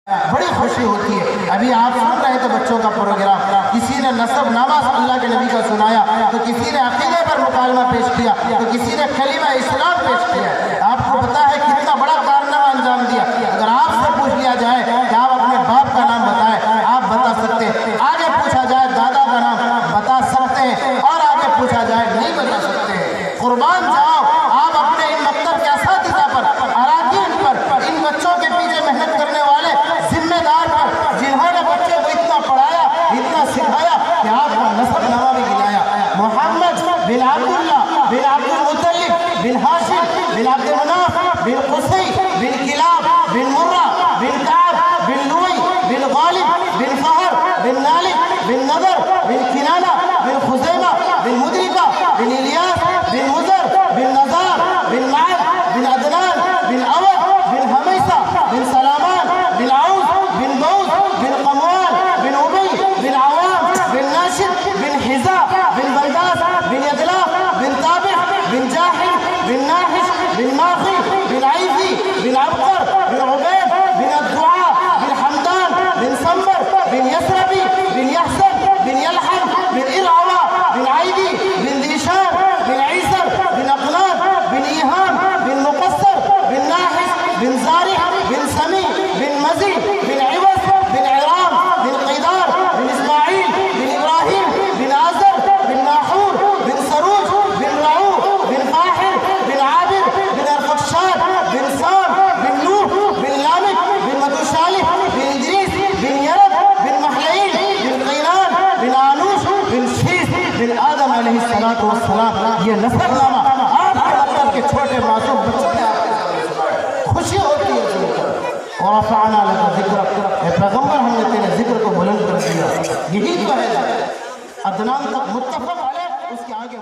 बड़ी खुशी होती है। अभी आप सुन रहे थे बच्चों का प्रोग्राम, किसी ने नसब नामा अल्लाह के नबी का सुनाया, तो किसी ने अकीदे पर मुकालमा पेश किया, तो किसी ने कलीमा इस्लाम पेश किया। आपको पता है कितना बड़ा कारनामा अंजाम दिया। अगर आपसे पूछ लिया जाए कि आप अपने बाप का नाम बताएं, आप बता सकते हैं। आगे पूछा जाए दादा का नाम, बता सकते हैं। और आगे पूछा जाए नहीं बता सकते हैं। कुर्बान जाओ आप अपने इन मकतब के असातिज़ा पर, अराकीन पर, इन बच्चों के पीछे मेहनत करने वाले जिम्मेदार पर, जिन्होंने बच्चे को इतना पढ़ाया, इतना सिखाया कि आपका नसब नामा भी गिलाया। मोहम्मद बिन अब्दुल्ला बिन अब्दुल मुत्तलिब बिन हाशिम बिन अब्दुल मनाफ बिन कुसै बिन किलाब बिन मुर्रा बिन काब बिन लुई बिन गालिब बिन फहर बिन नालिक बिन नदर बिन किनाना बिन खुजैमा बिन मुद्रिका बिन इलियास बिन मुजर बिन नजार बिन माद बिन अदनान बिन अवद बिन हमैसा बिन सलामान बिन आउस बिन बौस बिन कमवाल बिन उबई बिन आवाम बिन नाशिद बिन हिजा बिन बलदास बिन यदला बिन ताबिह बिन जाहिद बिन नाहिश बिन माखी बिन आइजी बिन अबकर बिन उबैद बिन अद्दुआ बिन हमदान बिन संबर बिन यसरबी बिन यहसन बिन यलहम बिन इरावा बिन आइदी बिन दीशान बिन ईसर बिन अकलाद बिन ईहान बिन मुकस्सर बिन नाहिस बिन जारिह बिन समी बिन मजी बिन इवस बिन इराम बिन क़ीदार बिन इस्माइल बिन इब्राहिम बिन आज़र बिन नाहूर बिन सरूज बिन रऊ बिन फाहिर बिन आबिर बिन अरफक्षाद बिन साम बिन नूह बिन लामिक बिन मधुशालिह बिन इद्रीस बिन यरद बिन महलईल बिन क़ीनान बिन आनूश बिन शीस बिन आदम अलैहिस्सलातु वस्सलाम। ये नसबनामा आपके मतलब के छोटे मासूम बच्चों ने आपके सामने सुनाया। खुशी होती है सुनकर। और रफ़अना लका ज़िक्र, पैगम्बर हमने तेरे जिक्र को बुलंद कर दिया। यही तो है अदनान तक मुत्तफ़क़ अलैह, उसके आगे